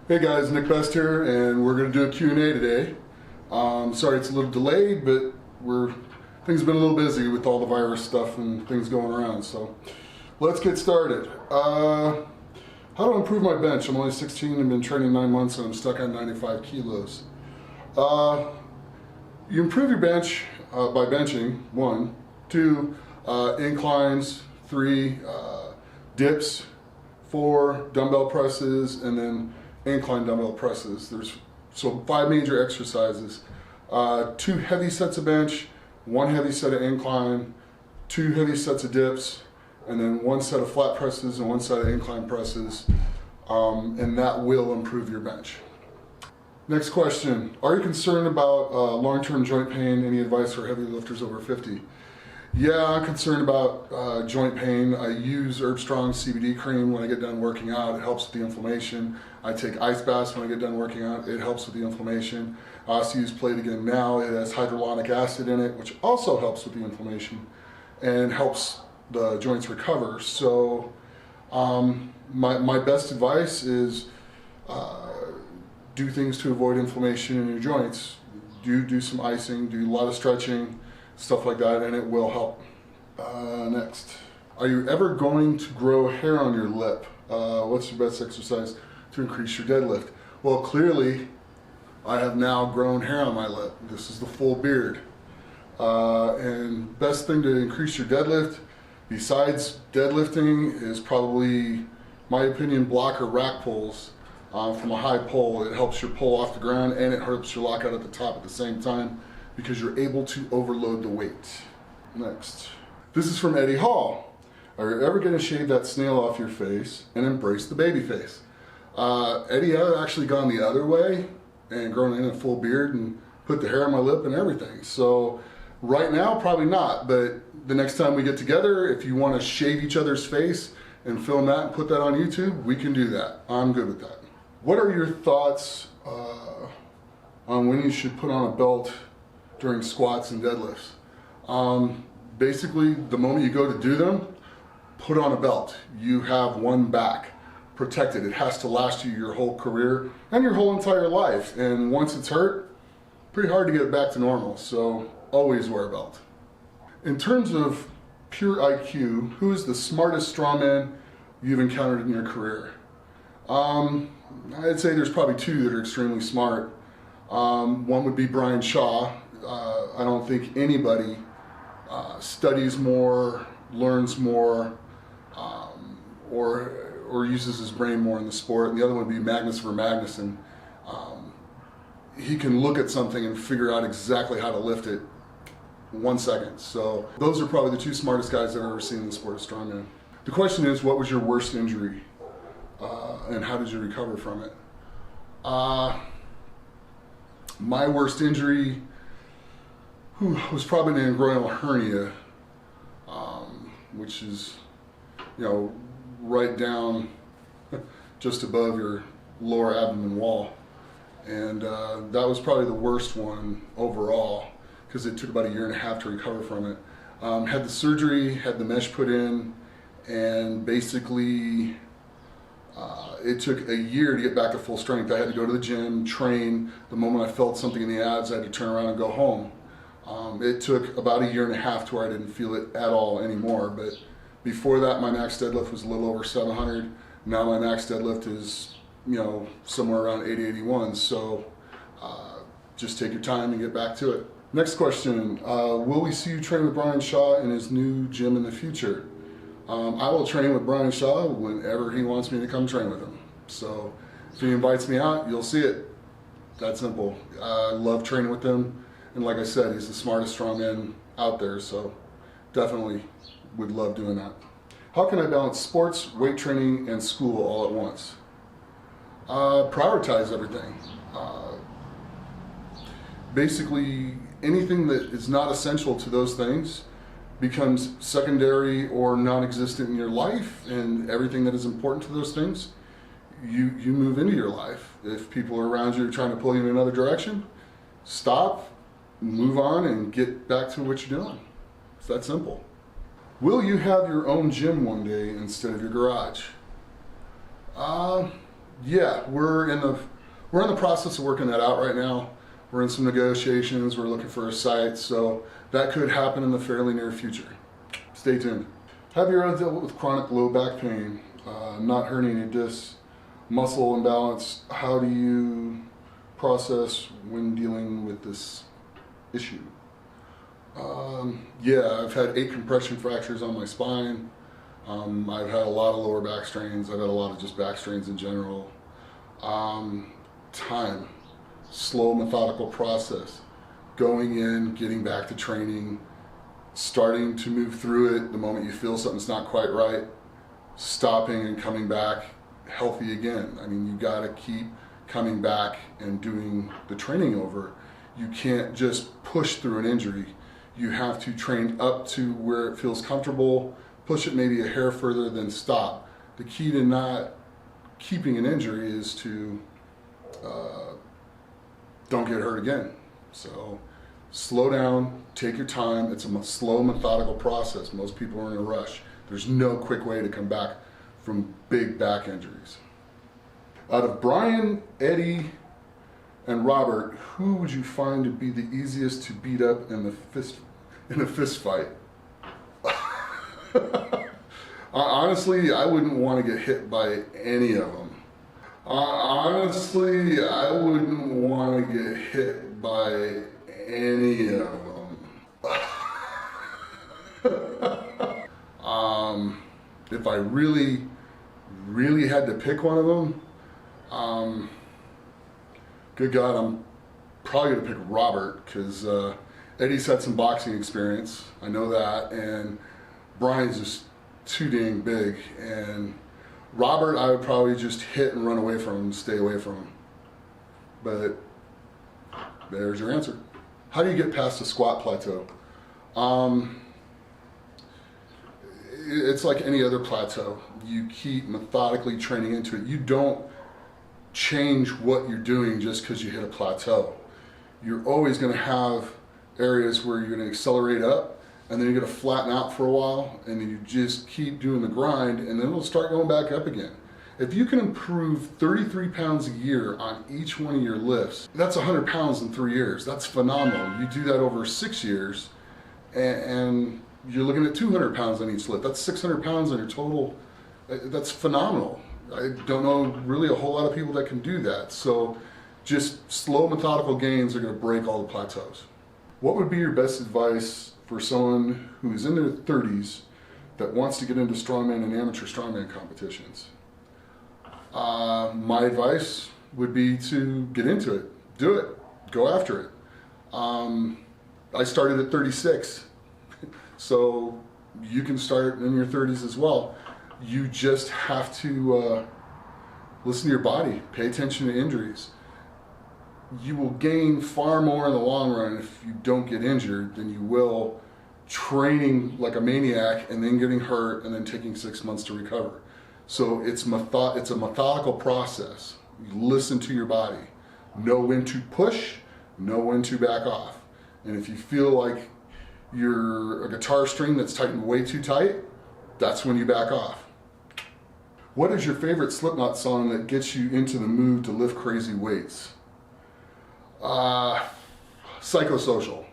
Hey guys, Nick Best here, and we're going to do a Q&A today. Sorry it's a little delayed, but things have been a little busy with all the virus stuff and things going around, so let's get started. How to improve my bench? I'm only 16 and been training 9 months and I'm stuck on 95 kilos. You improve your bench by benching, 1, 2, inclines, 3, dips, 4, dumbbell presses, and then incline dumbbell presses. There's 5 major exercises. 2 heavy sets of bench, 1 heavy set of incline, 2 heavy sets of dips, and then 1 set of flat presses and 1 set of incline presses, and that will improve your bench. Next question, are you concerned about long-term joint pain? Any advice for heavy lifters over 50? Yeah, I'm concerned about joint pain. I use Strong CBD cream when I get done working out. It helps with the inflammation. I take ice baths when I get done working out. It helps with the inflammation. I also use Plate Again Now. It has hyaluronic acid in it, which also helps with the inflammation and helps the joints recover. So my best advice is do things to avoid inflammation in your joints. Do some icing, do a lot of stretching, stuff like that, and it will help. Next, are you ever going to grow hair on your lip? What's your best exercise to increase your deadlift? Well, clearly I have now grown hair on my lip. This is the full beard. And best thing to increase your deadlift besides deadlifting is probably, my opinion, block or rack pulls. From a high pull. It helps your pull off the ground and it helps your lockout at the top at the same time because you're able to overload the weight. Next. This is from Eddie Hall. Are you ever going to shave that snail off your face and embrace the baby face? Eddie, I've actually gone the other way and grown in a full beard and put the hair on my lip and everything. So right now, probably not, but the next time we get together, if you want to shave each other's face and film that and put that on YouTube, we can do that. I'm good with that. What are your thoughts on when you should put on a belt during squats and deadlifts? Basically, the moment you go to do them, put on a belt. You have one back, protected. It has to last you your whole career and your whole entire life. And once it's hurt, pretty hard to get it back to normal. So always wear a belt. In terms of pure IQ, who is the smartest strongman you've encountered in your career? I'd say there's probably 2 that are extremely smart. One would be Brian Shaw. I don't think anybody studies more, learns more, or uses his brain more in the sport. And the other one would be Magnus Magnuson. He can look at something and figure out exactly how to lift it in 1 second. So those are probably the 2 smartest guys I've ever seen in the sport of strongman. The question is, what was your worst injury? And how did you recover from it? My worst injury was probably an inguinal hernia, which is, right down just above your lower abdomen wall. And that was probably the worst one overall because it took about 1.5 years to recover from it. Had the surgery, had the mesh put in, and basically it took 1 year to get back to full strength. I had to go to the gym, train. The moment I felt something in the abs, I had to turn around and go home. It took about 1.5 years to where I didn't feel it at all anymore. But before that, my max deadlift was a little over 700. Now my max deadlift is, somewhere around 80, 81. So just take your time and get back to it. Next question, will we see you train with Brian Shaw in his new gym in the future? I will train with Brian Shaw whenever he wants me to come train with him. So if he invites me out, you'll see it. That simple. I love training with him. And like I said, he's the smartest strongman out there. So definitely would love doing that. How can I balance sports, weight training, and school all at once? Prioritize everything. Basically, anything that is not essential to those things becomes secondary or non-existent in your life, and everything that is important to those things, you move into your life. If people are around you trying to pull you in another direction, stop, move on, and get back to what you're doing. It's that simple. Will you have your own gym one day instead of your garage? Yeah, we're in the process of working that out right now. We're in some negotiations. We're looking for a site, so that could happen in the fairly near future. Stay tuned. Have you ever dealt with chronic low back pain, not herniated discs, muscle imbalance? How do you process when dealing with this issue? Yeah, I've had 8 compression fractures on my spine. I've had a lot of lower back strains. I've had a lot of just back strains in general. Time, slow methodical process, going in, getting back to training, starting to move through it the moment you feel something's not quite right, stopping and coming back healthy again. I mean, you gotta keep coming back and doing the training over. You can't just push through an injury. You have to train up to where it feels comfortable, push it maybe a hair further, then stop. The key to not keeping an injury is to don't get hurt again. So slow down, take your time. It's a slow, methodical process. Most people are in a rush. There's no quick way to come back from big back injuries. Out of Brian, Eddie, and Robert, who would you find to be the easiest to beat up in a fist fight? Honestly, I wouldn't want to get hit by any of them. Honestly, I wouldn't want to get hit by any of them. If I really, really had to pick one of them, good God, I'm probably gonna pick Robert, because Eddie's had some boxing experience, I know that, and Brian's just too dang big, and Robert, I would probably just hit and run away from him, stay away from him. But there's your answer. How do you get past a squat plateau? It's like any other plateau. You keep methodically training into it. You don't change what you're doing just because you hit a plateau. You're always going to have areas where you're going to accelerate up, and then you're going to flatten out for a while, and then you just keep doing the grind, and then it'll start going back up again. If you can improve 33 pounds a year on each one of your lifts, that's 100 pounds in 3 years. That's phenomenal. You do that over 6 years, and you're looking at 200 pounds on each lift. That's 600 pounds on your total. That's phenomenal. I don't know really a whole lot of people that can do that. So just slow, methodical gains are going to break all the plateaus. What would be your best advice for someone who is in their 30s that wants to get into strongman and amateur strongman competitions? My advice would be to get into it, do it, go after it. I started at 36, so you can start in your 30s as well. You just have to listen to your body, pay attention to injuries. You will gain far more in the long run if you don't get injured than you will training like a maniac and then getting hurt and then taking 6 months to recover. So it's a methodical process. You listen to your body, know when to push, know when to back off. And if you feel like you're a guitar string that's tightened way too tight, that's when you back off. What is your favorite Slipknot song that gets you into the mood to lift crazy weights? Psychosocial.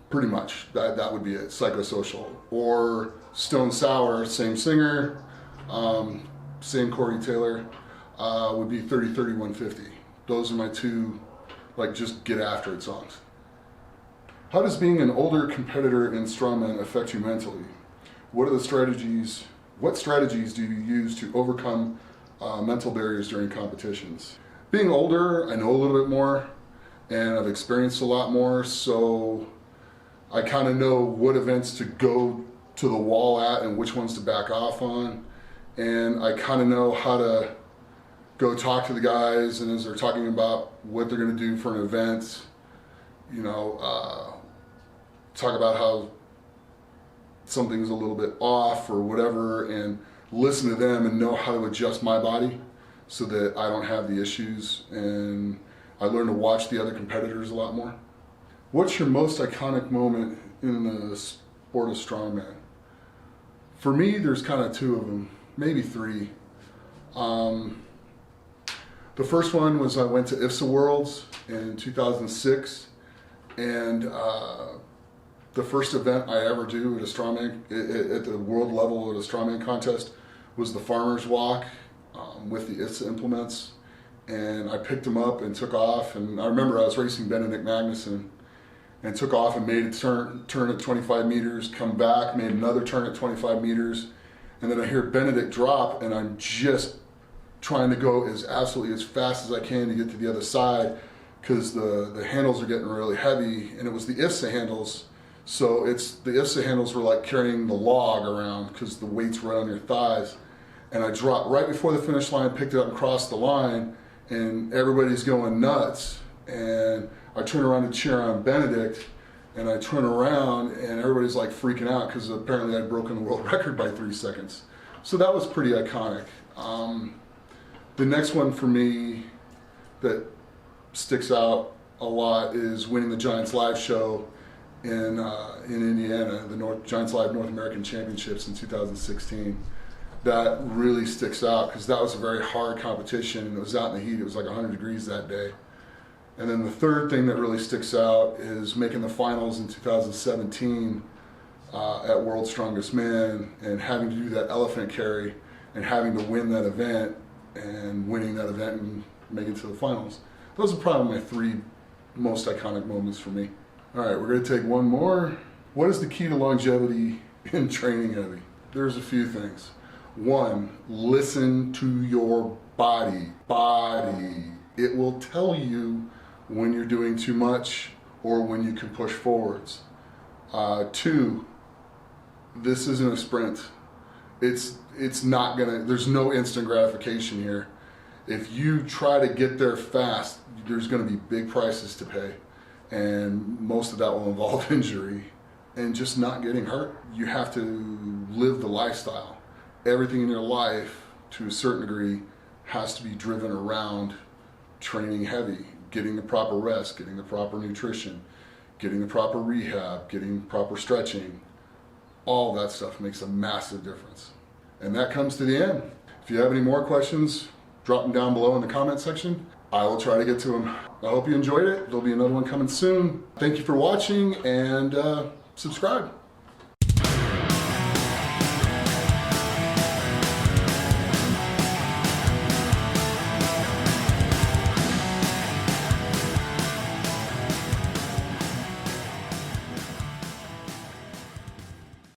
Pretty much, that would be it, Psychosocial. Or Stone Sour, same singer, same Corey Taylor, would be 30-30-150. Those are my two, like, just get after it songs. How does being an older competitor in strongman affect you mentally? What strategies do you use to overcome mental barriers during competitions? Being older, I know a little bit more, and I've experienced a lot more, so I kind of know what events to go to the wall at and which ones to back off on, and I kind of know how to go talk to the guys, and as they're talking about what they're going to do for an event, you know, talk about how something's a little bit off or whatever, and listen to them and know how to adjust my body so that I don't have the issues, and I learn to watch the other competitors a lot more. What's your most iconic moment in the sport of strongman? For me, there's kind of two of them, maybe three. The first one was I went to IFSA Worlds in 2006, and the first event I ever do at a strongman, at the world level at a strongman contest, was the farmer's walk with the IFSA implements. And I picked them up and took off, and I remember I was racing Benedict Magnuson and took off and made a turn at 25 meters, come back, made another turn at 25 meters, and then I hear Benedict drop, and I'm just trying to go absolutely as fast as I can to get to the other side, because the handles are getting really heavy, and it was the IFSA handles, so the IFSA handles were like carrying the log around because the weight's right on your thighs, and I dropped right before the finish line, picked it up and crossed the line, and everybody's going nuts, and I turn around to cheer on Benedict, and I turn around and everybody's like freaking out because apparently I'd broken the world record by 3 seconds. So that was pretty iconic. The next one for me that sticks out a lot is winning the Giants Live show in Indiana, the Giants Live North American Championships in 2016. That really sticks out because that was a very hard competition, and it was out in the heat. It was like 100 degrees that day. And then the third thing that really sticks out is making the finals in 2017 at World's Strongest Man, and having to do that elephant carry and having to win that event and winning that event and making it to the finals. Those are probably my 3 most iconic moments for me. All right, we're gonna take one more. What is the key to longevity in training heavy? There's a few things. 1, listen to your body. It will tell you when you're doing too much or when you can push forwards. 2, this isn't a sprint. It's not gonna, there's no instant gratification here. If you try to get there fast, there's gonna be big prices to pay. And most of that will involve injury and just not getting hurt. You have to live the lifestyle. Everything in your life, to a certain degree, has to be driven around training heavy, getting the proper rest, getting the proper nutrition, getting the proper rehab, getting proper stretching. All that stuff makes a massive difference. And that comes to the end. If you have any more questions, drop them down below in the comment section. I will try to get to them. I hope you enjoyed it. There'll be another one coming soon. Thank you for watching, and subscribe.